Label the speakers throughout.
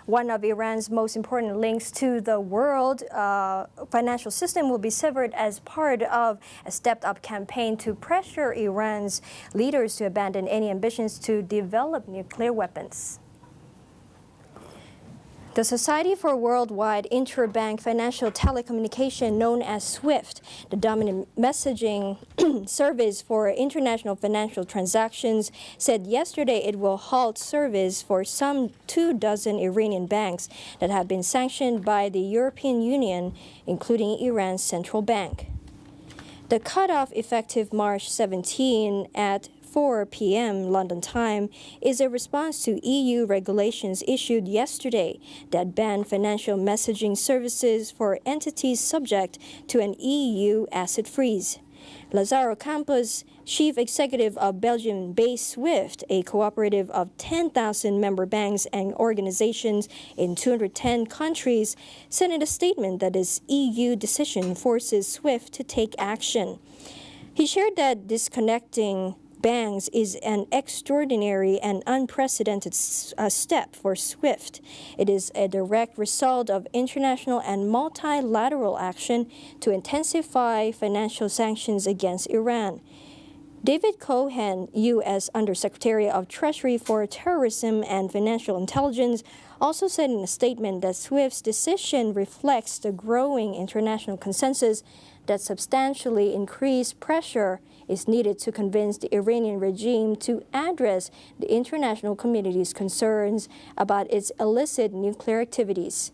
Speaker 1: One of Iran's most important links to the world financial system will be severed as part of a stepped-up campaign to pressure Iran's leaders to abandon any ambitions to develop nuclear weapons. The Society for Worldwide Interbank Financial Telecommunication, known as SWIFT, the dominant messaging service for international financial transactions, said yesterday it will halt service for some 24 Iranian banks that have been sanctioned by the European Union, including Iran's central bank. The cutoff, effective March 17 at 4 p.m. London time, is a response to EU regulations issued yesterday that ban financial messaging services for entities subject to an EU asset freeze. Lazaro Campos, chief executive of Belgian-based SWIFT, a cooperative of 10,000 member banks and organizations in 210 countries, said in a statement that this EU decision forces SWIFT to take action. He shared that disconnecting banks is an extraordinary and unprecedented step for SWIFT. It is a direct result of international and multilateral action to intensify financial sanctions against Iran. David Cohen, U.S. Undersecretary of Treasury for Terrorism and Financial Intelligence, also said in a statement that SWIFT's decision reflects the growing international consensus that substantially increased pressure is needed to convince the Iranian regime to address the international community's concerns about its illicit nuclear activities.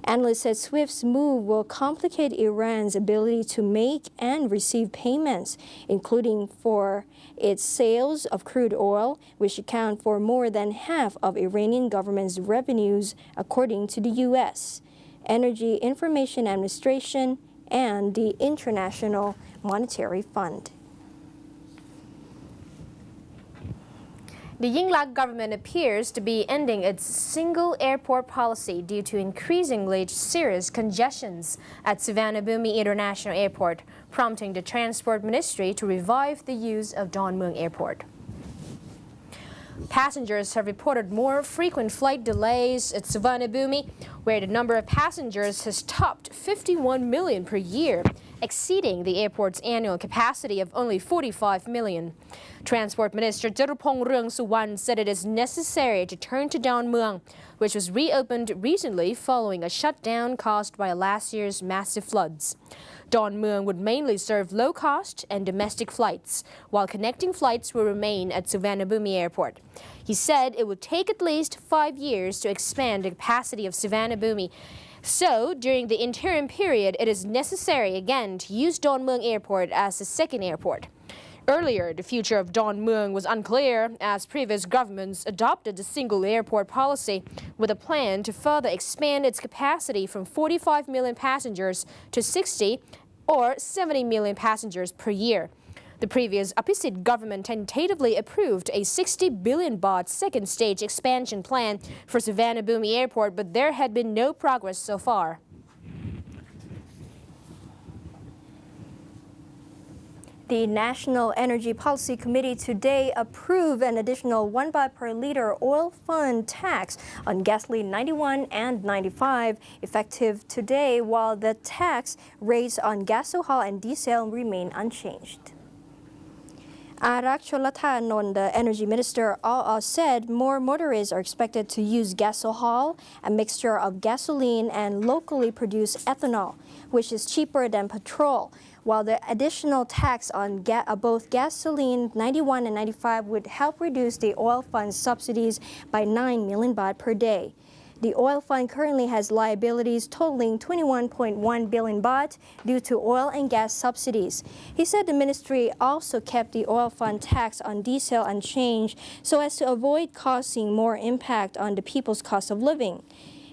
Speaker 1: Analysts said SWIFT's move will complicate Iran's ability to make and receive payments, including for its sales of crude oil, which account for more than half of Iranian government's revenues, according to the U.S. Energy Information Administration and the International Monetary Fund.
Speaker 2: The Yingluck government appears to be ending its single airport policy due to increasingly serious congestions at Suvarnabhumi International Airport, prompting the Transport Ministry to revive the use of Don Muaung Airport. Passengers have reported more frequent flight delays at Suvarnabhumi, where the number of passengers has topped 51 million per year, exceeding the airport's annual capacity of only 45 million. Transport Minister Jarupong Rungsuwan said it is necessary to turn to Don Muaung, which was reopened recently following a shutdown caused by last year's massive floods. Don Muaung would mainly serve low-cost and domestic flights, while connecting flights will remain at Suvarnabhumi Airport. He said it would take at least 5 years to expand the capacity of Suvarnabhumi. So, during the interim period, it is necessary again to use Don Muaung Airport as a second airport. Earlier, the future of Don Muaung was unclear as previous governments adopted the single airport policy with a plan to further expand its capacity from 45 million passengers to 60 or 70 million passengers per year. The previous Apisit government tentatively approved a 60 billion baht second stage expansion plan for Suvarnabhumi Airport, but there had been no progress so far.
Speaker 1: The National Energy Policy Committee today approved an additional 1 baht per liter oil fund tax on gasoline 91 and 95 effective today, while the tax rates on gasohol and diesel remain unchanged. Arak Cholathannonth, the energy minister, said more motorists are expected to use gasohol, a mixture of gasoline and locally produced ethanol, which is cheaper than petrol, while the additional tax on both gasoline 91 and 95 would help reduce the oil fund subsidies by 9 million baht per day. The oil fund currently has liabilities totaling 21.1 billion baht due to oil and gas subsidies. He said the ministry also kept the oil fund tax on diesel unchanged so as to avoid causing more impact on the people's cost of living.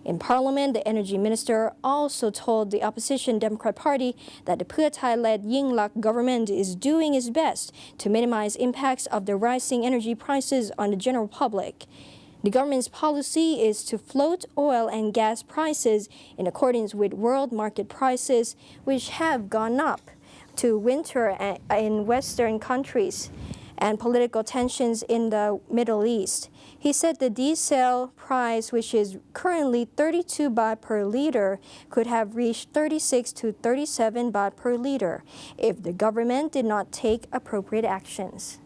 Speaker 1: In Parliament, the energy minister also told the opposition Democrat Party that the Pheu Thai-led Yingluck government is doing its best to minimize impacts of the rising energy prices on the general public. The government's policy is to float oil and gas prices in accordance with world market prices, which have gone up to winter in Western countries and political tensions in the Middle East. He said the diesel price, which is currently 32 baht per liter, could have reached 36 to 37 baht per liter if the government did not take appropriate actions.